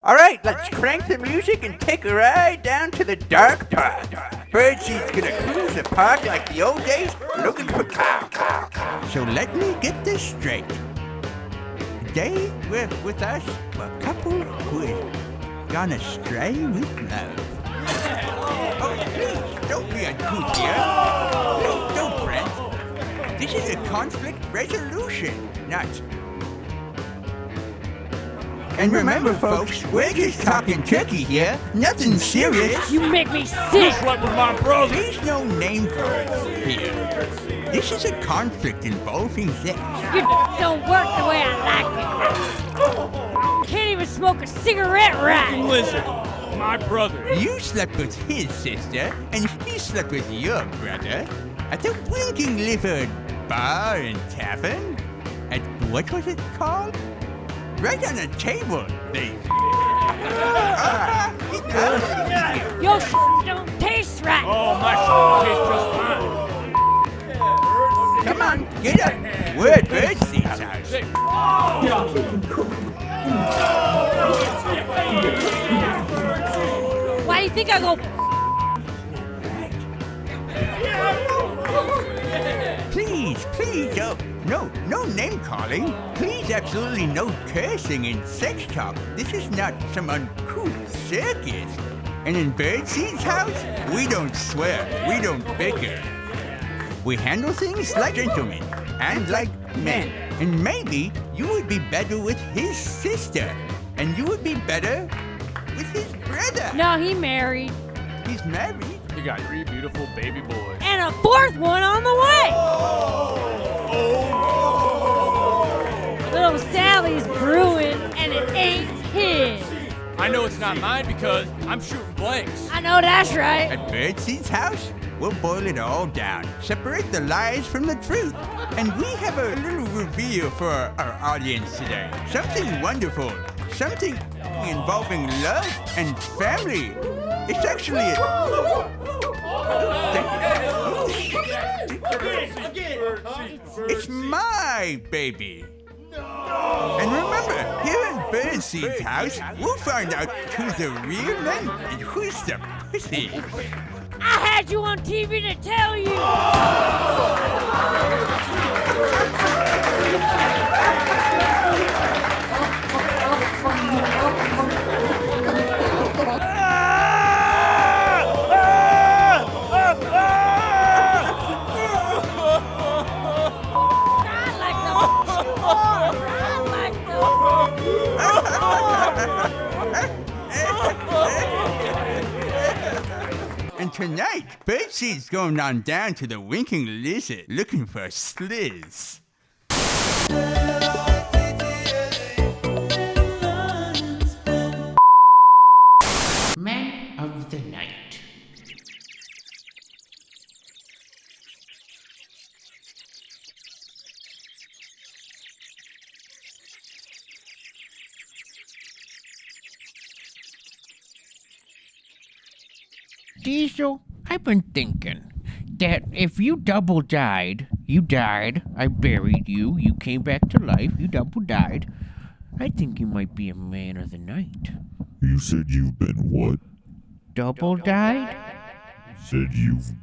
All right, let's crank the music and take a ride down to the dark park. Birdseed's gonna cruise the park like the old days, looking for cow. So let me get this straight. Today, with us, a couple who is gone astray with love. Oh, please, don't be uncouth here. Please don't, friends. This is a conflict resolution, not... And remember, folks, we're just talking turkey here. Nothing serious. You make me sick. Just like with my brother. Please no name calls here. This is a conflict involving sex. You don't work the way I like it. Can't even smoke a cigarette right. Listen, my brother. You slept with his sister, and he slept with your brother at the Winking Liver Bar and Tavern. At what was it called? Right on the table, they... Your don't taste right. Oh, my shit tastes just fine. Come on, get up. We're at Birdseed's house. Why do you think I go... Please, no name calling. Please, absolutely no cursing in sex talk. This is not some uncouth circus. And in Birdseed's house, we don't swear, we don't bicker. We handle things like gentlemen and like men. And maybe you would be better with his sister, and you would be better with his brother. No, he married. He's married. You got 3 beautiful baby boys. And a 4th one on the way. Little Sally's brewing, and it ain't his. I know it's not mine because I'm shooting blanks. I know that's right. At Birdseed's house, we'll boil it all down, separate the lies from the truth. And we have a little reveal for our audience today. Something wonderful, something involving love and family. It's actually It's my baby. And remember, here in Birdseed's house, we'll find out who's the real man and who's the pussy. I had you on TV to tell you. And tonight, Birdseed's going on down to the Winking Lizard looking for sliz. Man of the Night. Diesel, I've been thinking that if you double died, I buried you, you came back to life, you double died, I think you might be a man of the night. You said you've been what? Double died? Said you've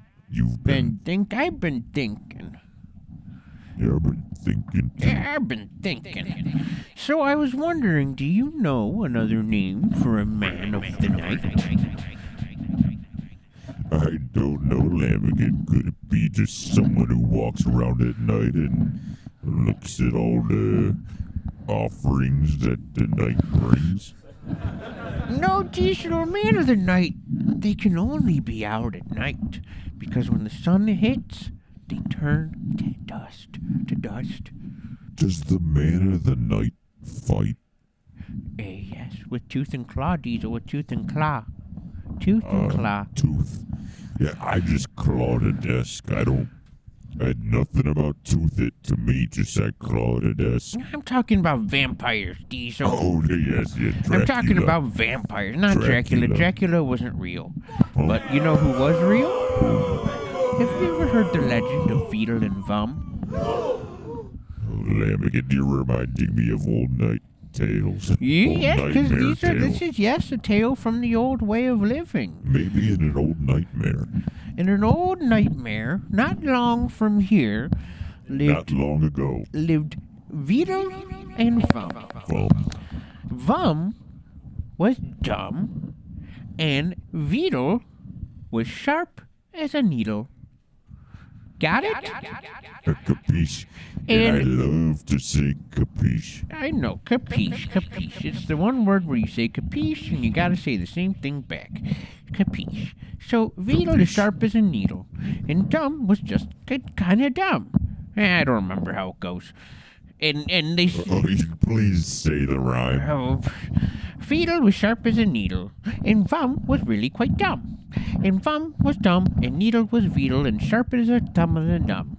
been... I've been thinking. Yeah, I've been thinking too. Yeah, I've been thinking. So I was wondering, do you know another name for a man of the night? I don't know, Lamigan. Could it be just someone who walks around at night and looks at all the offerings that the night brings? No, Diesel, a man of the night, they can only be out at night, because when the sun hits, they turn to dust. Does the man of the night fight? Yes, with tooth and claw, Diesel, with tooth and claw. Tooth and claw. Tooth. Yeah, I just clawed a desk. I had nothing about tooth it to me, just I clawed a desk. I'm talking about vampires, Diesel. Oh, yes, Dracula. I'm talking about vampires, not Dracula. Dracula wasn't real. Oh. But you know who was real? Have you ever heard the legend of Fiddle and Vum? Oh, Lamigan, you're reminding me of old night tales. Yes, Old because nightmare this tale. is, yes, a tale from the old way of living. Maybe in an old nightmare. In an old nightmare, not long from here, Not long ago. lived Vidal and Vum. Vum. Vum was dumb, and Vidal was sharp as a needle. Got it? A capiche. And I love to say capiche. I know, capiche, capiche. It's the one word where you say capiche and you gotta say the same thing back. Capiche. So Vidal is sharp as a needle, and dumb was just kind of dumb. I don't remember how it goes. And they Oh, you please say the rhyme. oh, Vidal was sharp as a needle, and Vum was really quite dumb. And Vum was dumb, and Needle was Vidal, and sharp as a thumb as a dumb.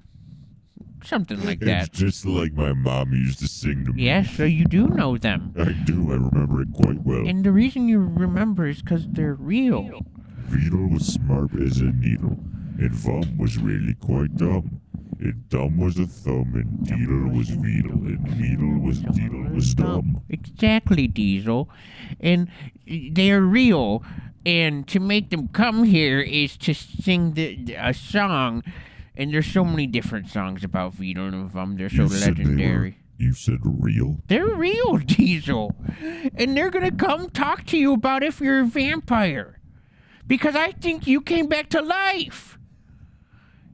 Something like that. It's just like my mom used to sing to me. Yes, so you do know them. I do. I remember it quite well. And the reason you remember is because they're real. Vidal was smart as a needle, and Vum was really quite dumb. And dumb was a thumb, and Deedle was Vidal, and Vidal was dumb. Exactly, Diesel. And they're real. And to make them come here is to sing a song. And there's so many different songs about Vidal and Vum. They're so You said they legendary. You said real? They're real, Diesel. And they're going to come talk to you about if you're a vampire. Because I think you came back to life.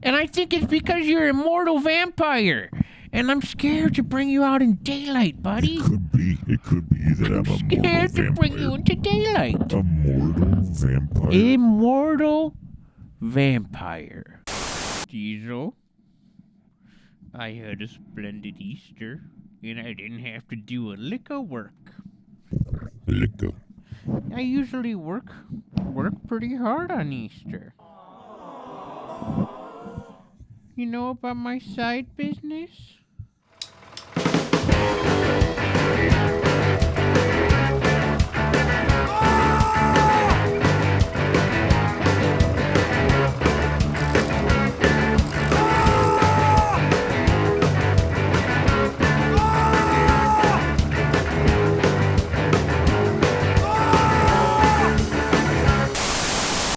And I think it's because you're an immortal vampire. And I'm scared to bring you out in daylight, buddy. It could be. It could be that I'm a mortal Scared to bring you vampire. into daylight. A mortal vampire? Immortal vampire. Diesel, I had a splendid Easter, and I didn't have to do a lick of work. Liquor. I usually work pretty hard on Easter. You know about my side business?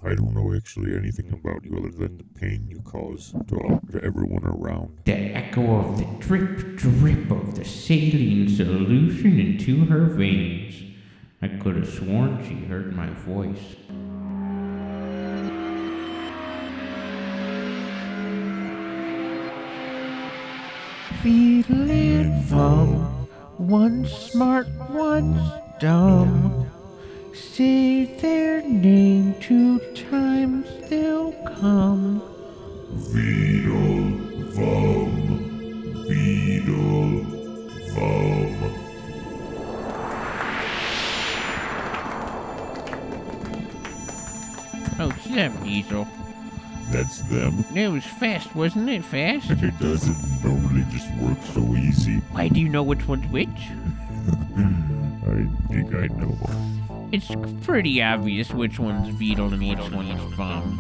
I don't know actually anything about you other than the pain you cause to everyone around. The echo of the drip, drip of the saline solution into her veins. I could have sworn she heard my voice. Vidal and Vum, one's smart, one's dumb. Say their name 2 times, they'll come. Vidal, Vum. Vidal, Vum. Oh, it's them, Diesel. That's them. It was fast, wasn't it? Fast? It doesn't normally just work so easy. Why do you know which one's which? I think I know. It's pretty obvious which one's Vidal and which one's Vum.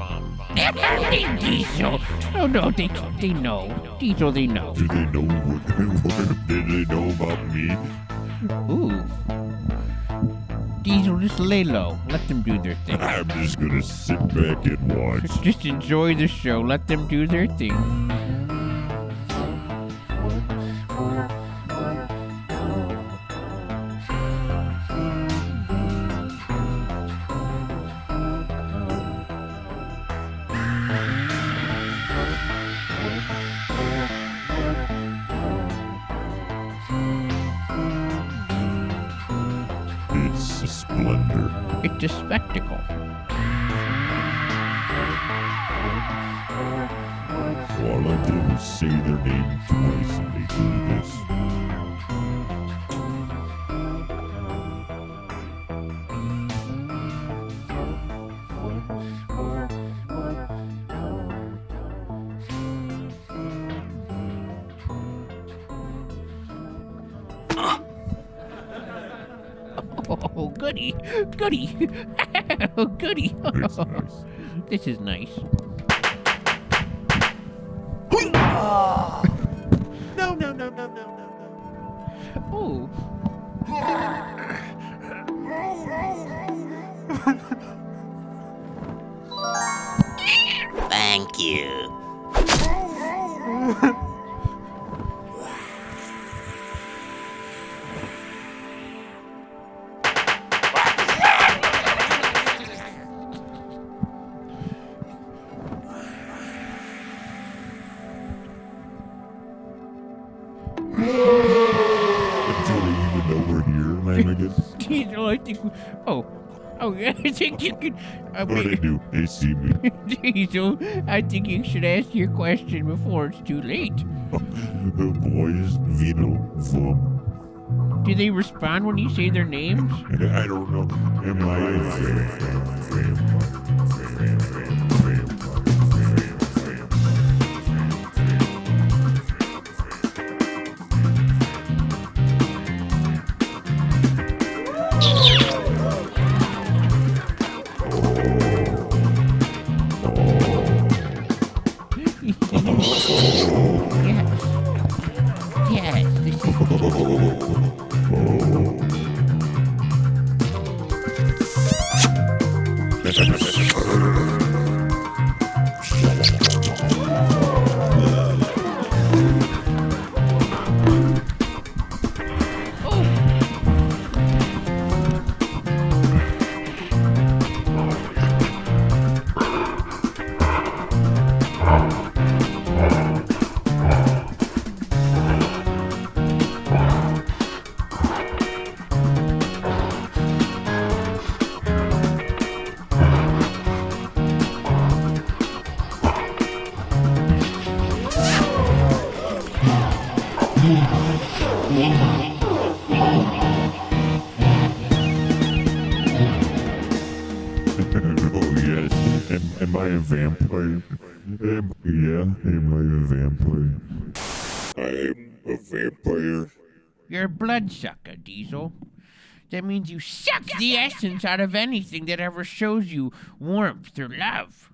Diesel! Oh no, they know. Diesel, they know. Do they know what did they know about me? Ooh. Diesel, just lay low. Let them do their thing. I'm just gonna sit back and watch. Just enjoy the show. Let them do their thing. It's a splendor. It's a spectacle. All I did was say their name twice and they do this. Oh, goody. Goody. Oh, goody. It's nice. This is nice. No, no, no, no, no, no, no. Oh. Thank you. Do they even know we're here, Lanigan? Diesel, I think. Oh, yeah, I think you could. Oh, they do. They see me. Diesel, I think you should ask your question before it's too late. Boys, Vino, Vom. Do they respond when you say their names? I don't know. Am I a Yes. Yes. This is Oh, yes. Am I a vampire? Am I a vampire? I am a vampire. you're a bloodsucker, Diesel. That means you suck the essence out of anything that ever shows you warmth or love.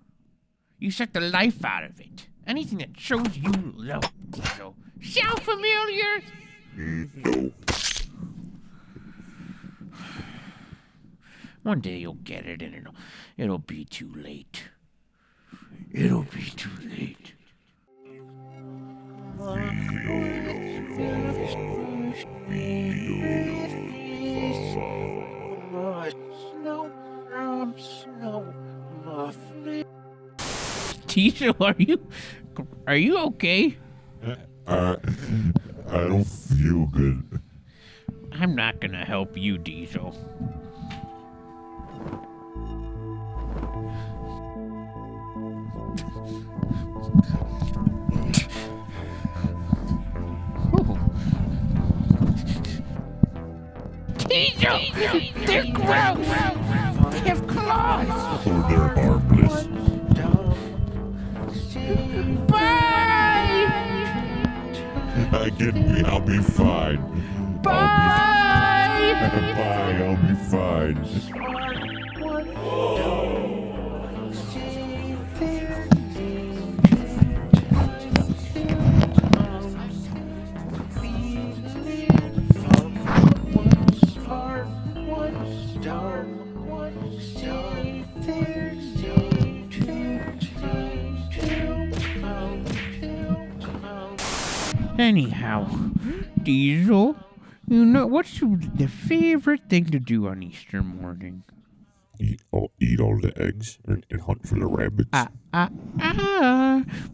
You suck the life out of it. Anything that shows you love, Diesel. Sound familiar? No. One day you'll get it, and it'll be too late. It'll be too late. Diesel, are you okay? I don't feel good. I'm not gonna help you, Diesel. Diesel! They're gross! They have claws! Oh, they're harmless. Bye! I'll be fine. Bye! Bye, I'll be fine. Anyhow, Diesel, you know what's the favorite thing to do on Easter morning? Eat all the eggs and hunt for the rabbits.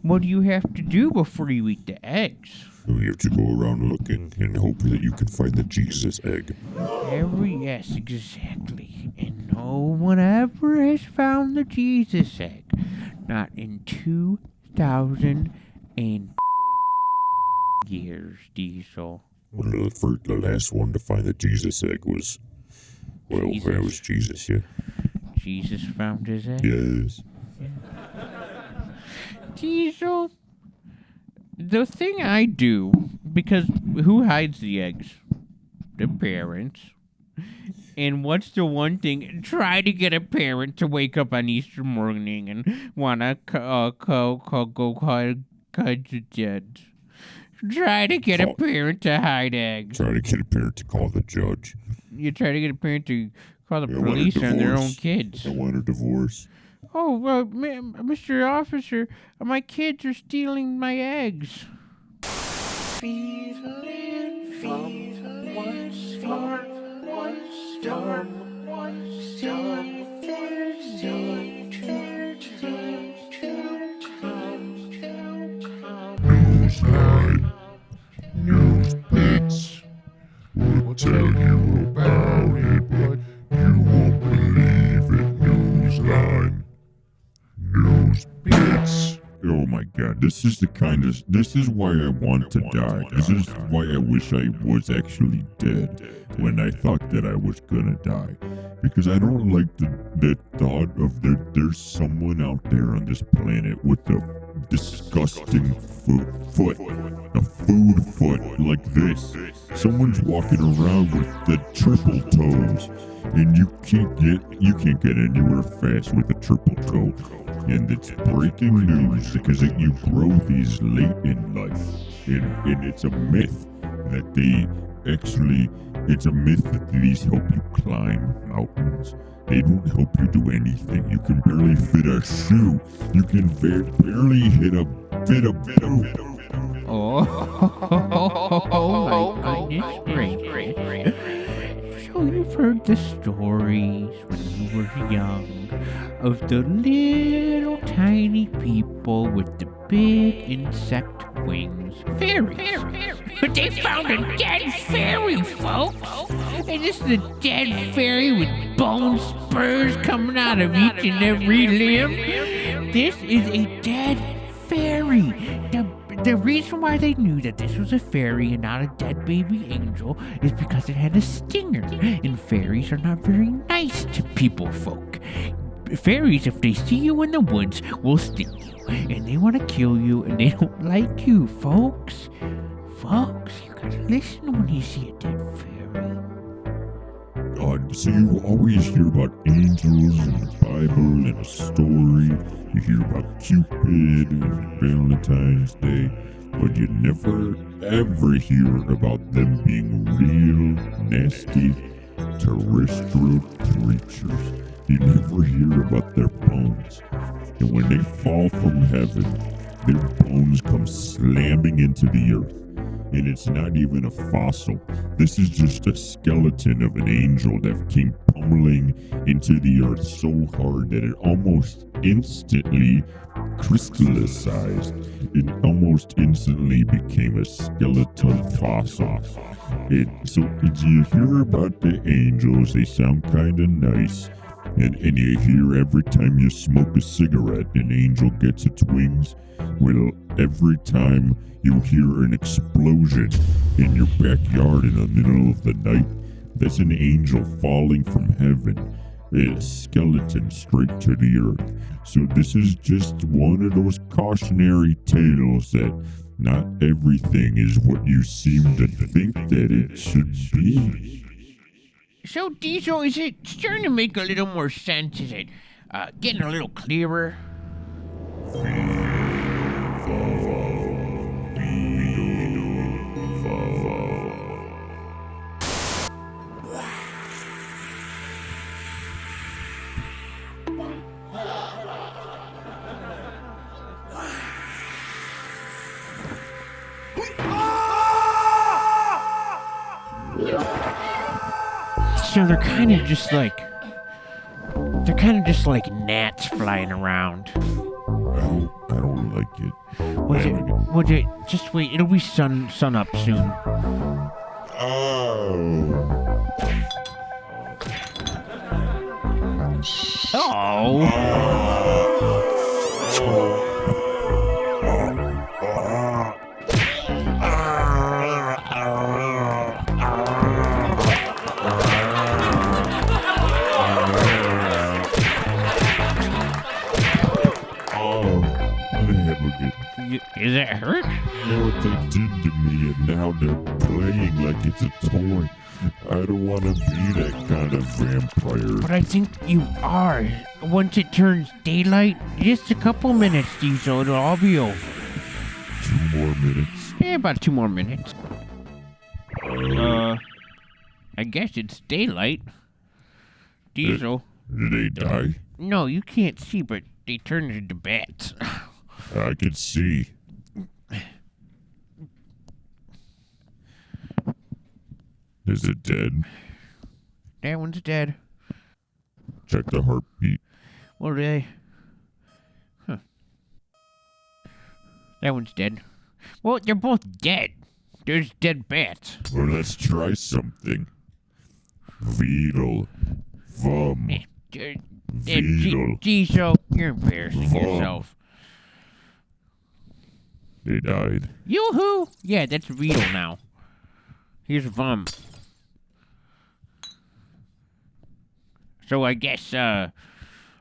What do you have to do before you eat the eggs? You have to go around looking and hope that you can find the Jesus egg. Yes, exactly. And no one ever has found the Jesus egg. Not in 2,000 years, Diesel. Well, the last one to find the Jesus egg was, that was Jesus, yeah. Jesus found his egg? Yes. Diesel, the thing I do, because who hides the eggs? The parents. And what's the one thing? Try to get a parent to wake up on Easter morning and wanna go hide the dead. Try to get a parent to hide eggs. Try to get a parent to call the judge. You try to get a parent to Call the I want a police on their own divorce. kids. I want a divorce. Oh, well, Mr. Officer, my kids are stealing my eggs. Newsline. News bits. We'll tell you about it, but you won't believe it. Newsline. News bits. Oh my god, this is why I want to die. This is why I wish I was actually dead when I thought that I was gonna die. Because I don't like the thought of there's someone out there on this planet with a disgusting foot. A food foot like this. Someone's walking around with the triple toes. And you can't get anywhere fast with a triple toe. And it's breaking news because you grow these late in life. And it's a myth that it's a myth that these help you climb mountains. They don't help you do anything. You can barely fit a shoe. You can barely hit a bit of Oh, my goodness gracious. So you've heard the stories when you were young of the little tiny people with the big insect wings. Fairies. But they found a dead fairy, folks. And this is a dead fairy with bone spurs coming out of each and every limb. This is a dead fairy. The reason why they knew that this was a fairy and not a dead baby angel is because it had a stinger, and fairies are not very nice to people folk. Fairies, if they see you in the woods, will sting you, and they want to kill you, and they don't like you, folks. Folks, you gotta listen when you see a dead fairy. God, so you always hear about angels in the Bible and a story. You hear about Cupid and Valentine's Day, but you never ever hear about them being real nasty terrestrial creatures. You never hear about their bones. And when they fall from heaven, their bones come slamming into the earth. And it's not even a fossil. This is just a skeleton of an angel that came pummeling into the earth so hard that it almost instantly crystallized. It almost instantly became a skeletal fossil. So you hear about the angels, they sound kind of nice. And you hear every time you smoke a cigarette, an angel gets its wings. Well, every time you hear an explosion in your backyard in the middle of the night, that's an angel falling from heaven, a skeleton straight to the earth. So this is just one of those cautionary tales that not everything is what you seem to think that it should be. So, Diesel, is it starting to make a little more sense? Is it getting a little clearer? So they're kind of just like gnats flying around. I don't like it. Was it? Just wait. It'll be sun up soon. Is it hurt? You know what they did to me, and now they're playing like it's a toy. I don't want to be that kind of vampire. But I think you are. Once it turns daylight, just a couple minutes, Diesel, it'll all be over. 2 more minutes. Yeah, about 2 more minutes. I guess it's daylight. Diesel. Did they die? No, you can't see, but they turned into bats. I can see. Is it dead? That one's dead. Check the heartbeat. Well, they... Huh. That one's dead. Well, they're both dead. There's dead bats. Well, let's try something. Veedle. Vom. Veedle. Diesel, you're embarrassing Vom. yourself. They died. Yoo-hoo! Yeah, that's Veedle now. Here's Vom. So I guess, are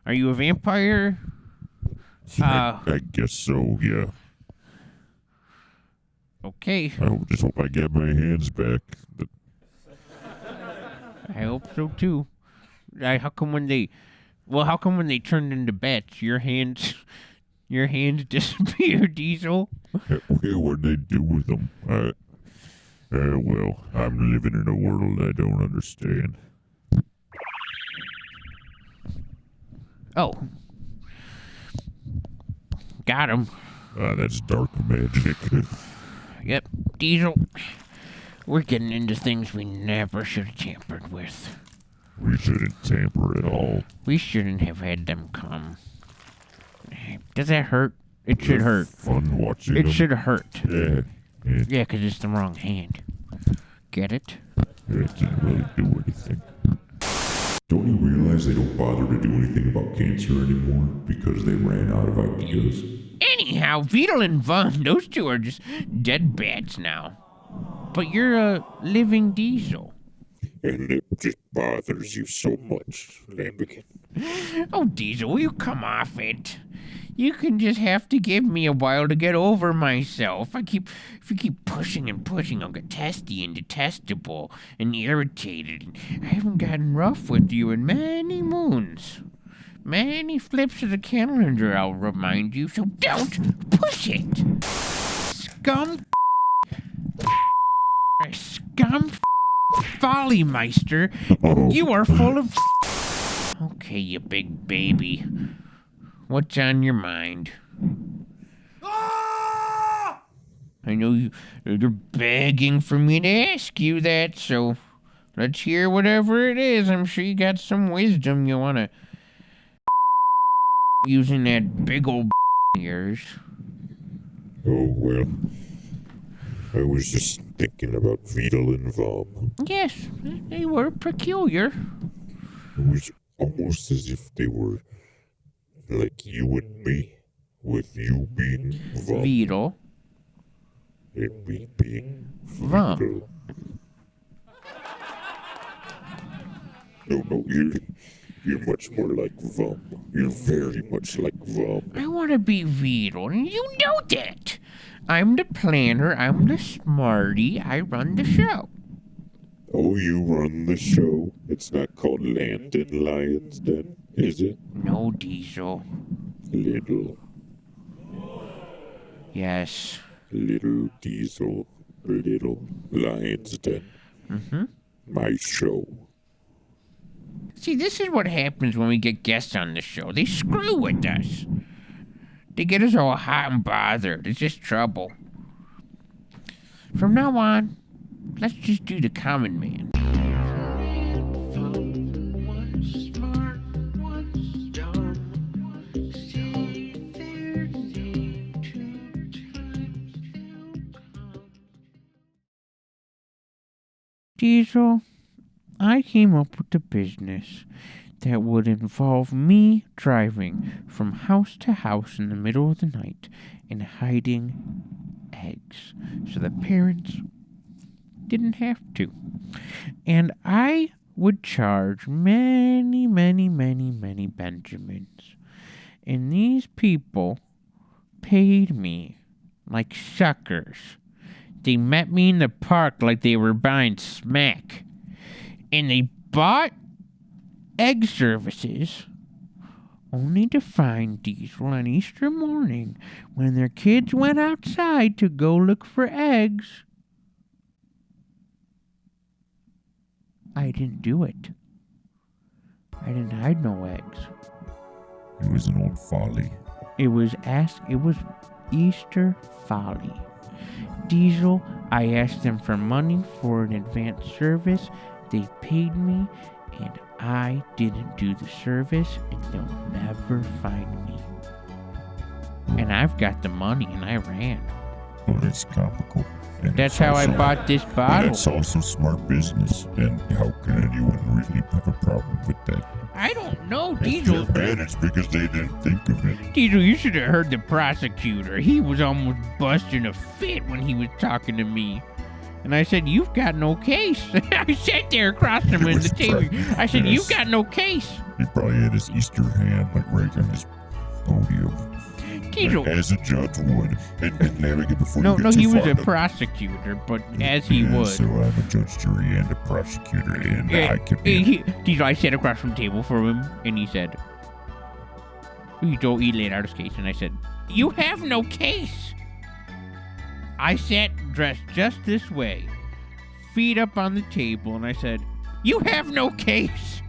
you a vampire? I guess so, yeah. Okay. Just hope I get my hands back. I hope so too. How come when they turned into bats, your hands disappear, Diesel? What'd they do with them? Well, I'm living in a world I don't understand. Oh. Got him. That's dark magic. Yep. Diesel. We're getting into things we never should have tampered with. We shouldn't tamper at all. We shouldn't have had them come. Does that hurt? It should hurt. Fun watching It them. should hurt. Yeah. Yeah, 'cause it's the wrong hand. Get it? It didn't really do anything. Don't you realize they don't bother to do anything about cancer anymore because they ran out of ideas? Anyhow, Veedle and Von, those two are just dead bats now. But you're a living Diesel. And it just bothers you so much, Lambikin. Oh, Diesel, will you come off it? You can just have to give me a while to get over myself. If you keep pushing and pushing, I'll get testy and detestable and irritated. I haven't gotten rough with you in many moons. Many flips of the calendar, I'll remind you, so don't push it. Scum Folly-meister, Oh. you are full of... Okay, you big baby. What's on your mind? I know you're begging for me to ask you that, so let's hear whatever it is. I'm sure you got some wisdom you want to... using that big old of yours. Oh, well. I was just thinking about Veedle and Vom. Yes, they were peculiar. It was almost as if they were like you and me, with you being Vom Veedle. and me being Vom. Veedle. No, you're much more like Vom. You're very much like Vom. I want to be Veedle, and you know that. I'm the planner, I'm the smarty, I run the show. Oh, you run the show? It's not called Land and Lions Den, is it? No, Diesel. Little Yes. Diesel, Little Lions Den. Mm-hmm. My show. See, this is what happens when we get guests on the show. They screw with us. They get us all hot and bothered. It's just trouble. From now on, let's just do the common man. Diesel, I came up with a business that would involve me driving from house to house in the middle of the night and hiding eggs so the parents didn't have to. And I would charge many, many, many, many Benjamins. And these people paid me like suckers. They met me in the park like they were buying smack. And they bought egg services only to find Diesel on Easter morning when their kids went outside to go look for eggs. I didn't do it. I didn't hide no eggs. It was an old folly. It was Easter folly. Diesel, I asked them for money for an advanced service. They paid me, and I didn't do the service, and they'll never find me. And I've got the money, and I ran. Oh, that's comical. And That's it's how I also- bought this and bottle. it's also smart business. And how can anyone really have a problem with that? I don't know, If Diesel. they're bad, it's because they didn't think of it. Diesel, you should have heard the prosecutor. He was almost busting a fit when he was talking to me. And I said, you've got no case. I sat there across from him at the table. I said, you've got no case. He probably had his Easter hand like right on his podium. Diesel. As a judge would. And Larry, before No, you get no, too he was far a down- prosecutor, but as he Yeah, would. So I'm a judge, jury, and a prosecutor, and Eh, I can be... Diesel, I sat across from the table from him, and he said, he laid out his case, and I said, you have no case. I sat dressed just this way, feet up on the table, and I said, you have no case.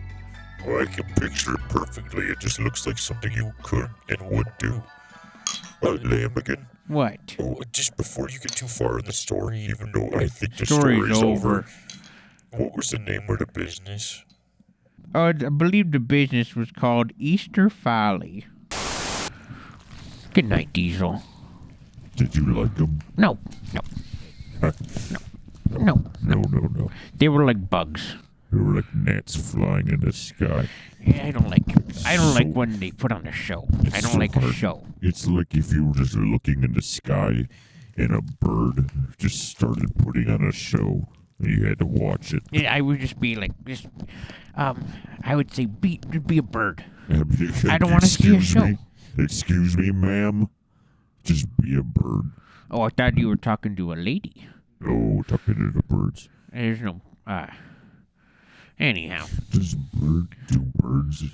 Well, I can picture it perfectly. It just looks like something you could and would do. Lambigan, What? just before you get too far in the story, even though I think the Story's story's over. what was the name of the business? I believe the business was called Easter Folly. Good night, Diesel. Did you like them? No. No. They were like bugs. They were like gnats flying in the sky. Yeah, I don't like when they put on a show. It's I don't so like a hard. show. It's like if you were just looking in the sky and a bird just started putting on a show and you had to watch it. Yeah, I would just be like, I would say, be a bird. I don't wanna see a Excuse show. me? Excuse me, ma'am? Just be a bird. Oh, I thought you were talking to a lady. No, talking to the birds. There's no, anyhow. Do birds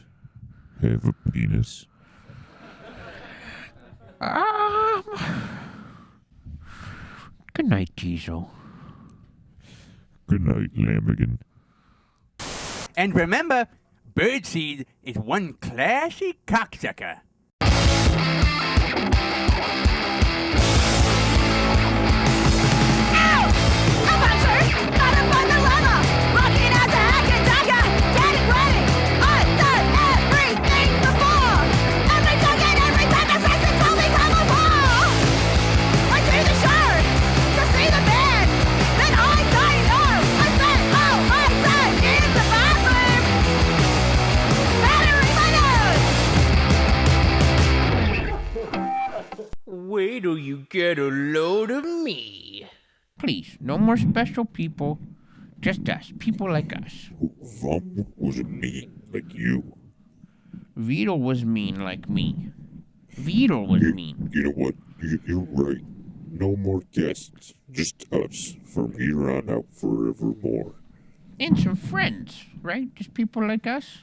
have a penis? Good night, Diesel. Good night, Lambigan. And remember, birdseed is one classy cocksucker. Wait till you get a load of me. Please, no more special people. Just us, people like us. Vump was mean like you. Vito was mean like me. Vito was mean. You know what? You're right. No more guests. Just us. From here on out forevermore. And some friends, right? Just people like us.